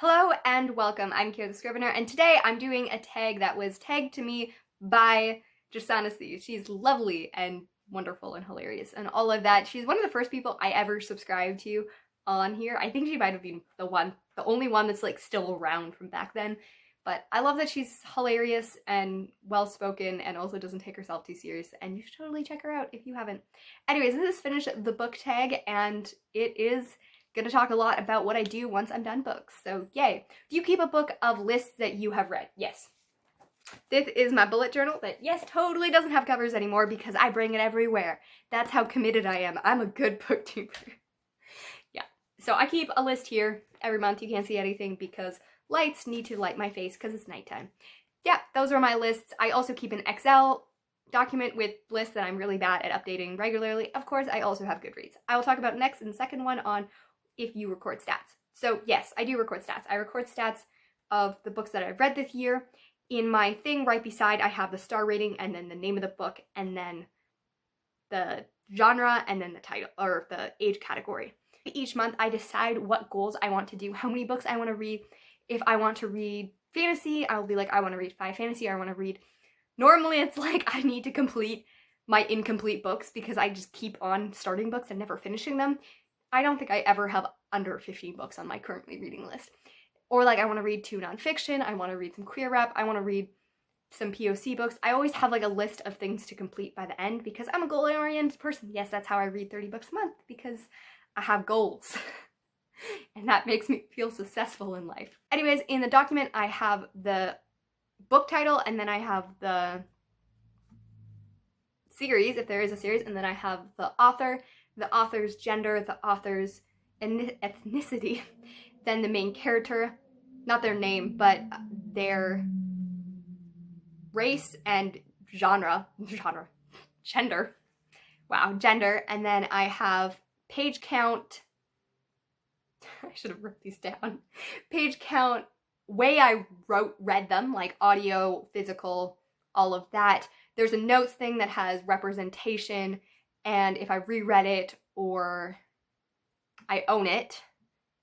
Hello and welcome. I'm Kira the Scrivener, and today I'm doing a tag that was tagged to me by Jasanasi. She's lovely and wonderful and hilarious and all of that. She's one of the first people I ever subscribed to on here. I think she might have been the only one that's like still around from back then. But I love that she's hilarious and well-spoken and also doesn't take herself too serious, and you should totally check her out if you haven't. Anyways, this is finished the book tag, and it is gonna talk a lot about what I do once I'm done books. So yay. Do you keep a book of lists that you have read? Yes. This is my bullet journal that, yes, totally doesn't have covers anymore because I bring it everywhere. That's how committed I am. I'm a good booktuber. Yeah. So I keep a list here every month. You can't see anything because lights need to light my face because it's nighttime. Yeah, those are my lists. I also keep an Excel document with lists that I'm really bad at updating regularly. Of course, I also have Goodreads. I will talk about next in the second one on if you record stats. So yes, I do record stats. I record stats of the books that I've read this year. In my thing right beside, I have the star rating and then the name of the book and then the genre and then the title or the age category. Each month I decide what goals I want to do, how many books I want to read. If I want to read fantasy, I'll be like, I want to read 5 fantasy, I want to read. Normally it's like I need to complete my incomplete books because I just keep on starting books and never finishing them. I don't think I ever have under 15 books on my currently reading list. Or like I want to read 2 nonfiction, I want to read some queer rap, I want to read some POC books. I always have like a list of things to complete by the end because I'm a goal-oriented person. Yes, that's how I read 30 books a month, because I have goals. And that makes me feel successful in life. Anyways, in the document I have the book title and then I have the series, if there is a series, and then I have the author's gender, the author's ethnicity, then the main character, not their name, but their race and gender, wow, gender, and then I have page count, I should have wrote these down, page count, way I read them, like audio, physical, all of that. There's a notes thing that has representation, and if I reread it or I own it,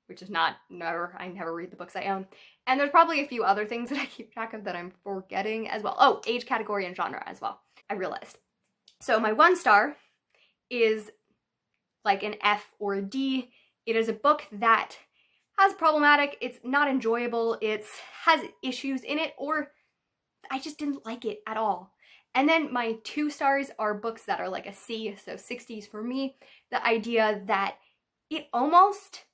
which is I never read the books I own. And there's probably a few other things that I keep track of that I'm forgetting as well. Oh, age category and genre as well, I realized. So my 1 star is like an F or a D. It is a book that has problematic, it's not enjoyable, it has issues in it, or I just didn't like it at all. And then my 2 stars are books that are like a C, so 60s for me. The idea that it almost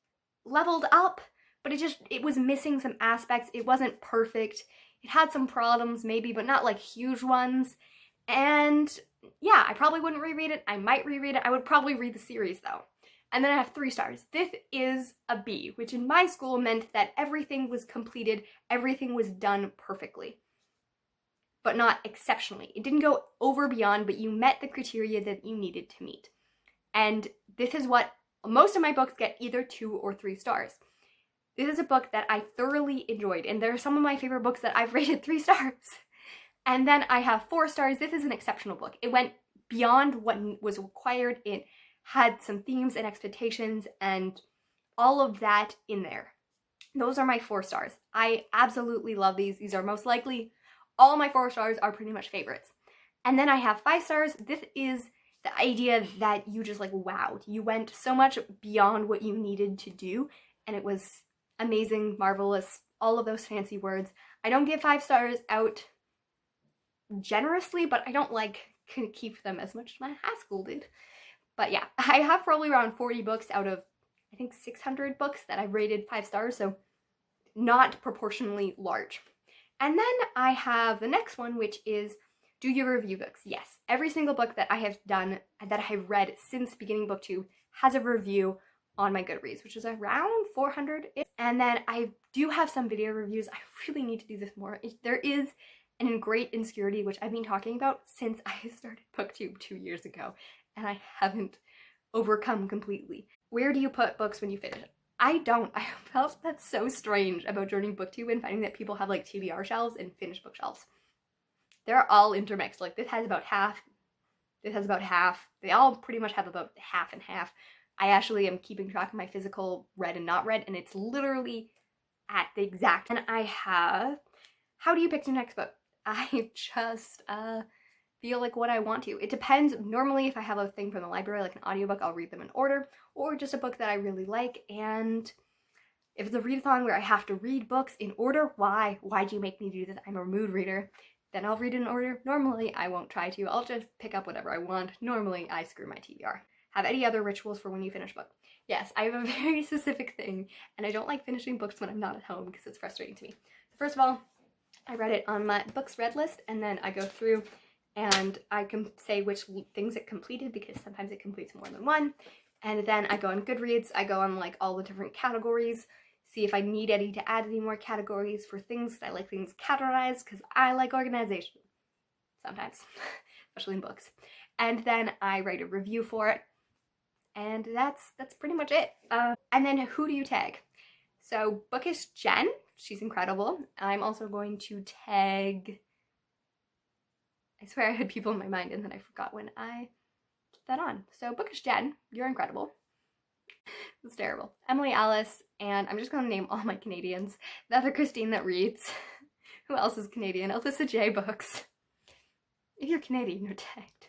leveled up, but it was missing some aspects. It wasn't perfect. It had some problems maybe, but not like huge ones. And yeah, I probably wouldn't reread it. I might reread it. I would probably read the series though. And then I have 3 stars. This is a B, which in my school meant that everything was completed, everything was done perfectly, but not exceptionally. It didn't go over beyond, but you met the criteria that you needed to meet. And this is what most of my books get, either 2 or 3 stars. This is a book that I thoroughly enjoyed, and there are some of my favorite books that I've rated 3 stars. And then I have 4 stars. This is an exceptional book. It went beyond what was required. It had some themes and expectations and all of that in there. Those are my 4 stars. I absolutely love these. These are most likely, all my 4 stars are pretty much favorites. And then I have 5 stars. This is the idea that you just like wowed. You went so much beyond what you needed to do, and it was amazing, marvelous, all of those fancy words. I don't give 5 stars out generously, but I don't like keep them as much as my high school did. But yeah, I have probably around 40 books out of, I think, 600 books that I rated 5 stars, so not proportionally large. And then I have the next one, which is, do you review books? Yes. Every single book that I have done, that I have read since beginning book 2, has a review on my Goodreads, which is around 400. And then I do have some video reviews. I really need to do this more. There is an great insecurity, which I've been talking about since I started booktube 2 years ago, and I haven't overcome completely. Where do you put books when you finish it? I don't. I felt that's so strange about joining booktube and finding that people have like TBR shelves and finished bookshelves. They're all intermixed. Like this has about half, this has about half. They all pretty much have about half and half. I actually am keeping track of my physical read and not read, and it's literally at the exact, and I have, how do you pick your next book? I just feel like what I want to. It depends. Normally, if I have a thing from the library, like an audiobook, I'll read them in order, or just a book that I really like. And if it's a readathon where I have to read books in order, why? Why'd you make me do this? I'm a mood reader. Then I'll read it in order. Normally, I won't try to. I'll just pick up whatever I want. Normally, I screw my TBR. Have any other rituals for when you finish a book? Yes, I have a very specific thing, and I don't like finishing books when I'm not at home because it's frustrating to me. So first of all, I read it on my books read list, and then I go through and I can say which things it completed because sometimes it completes more than one. And then I go on Goodreads, I go on like all the different categories, see if I need any to add any more categories for things. I like things categorized because I like organization sometimes, especially in books. And then I write a review for it, and that's pretty much it. And then who do you tag? So Bookish Jen, she's incredible. I'm also going to tag, I swear I had people in my mind and then I forgot when I put that on. So Bookish Jen, you're incredible. It's terrible. Emily Alice, and I'm just gonna name all my Canadians. The other Christine that reads. Who else is Canadian? Alyssa J Books. If you're Canadian, you're tagged.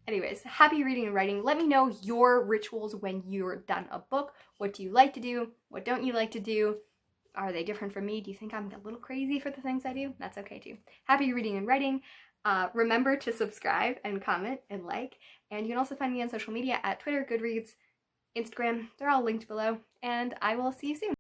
Anyways, happy reading and writing. Let me know your rituals when you're done a book. What do you like to do? What don't you like to do? Are they different from me? Do you think I'm a little crazy for the things I do? That's okay too. Happy reading and writing. Remember to subscribe and comment and like. And you can also find me on social media at Twitter, Goodreads, Instagram. They're all linked below. And I will see you soon.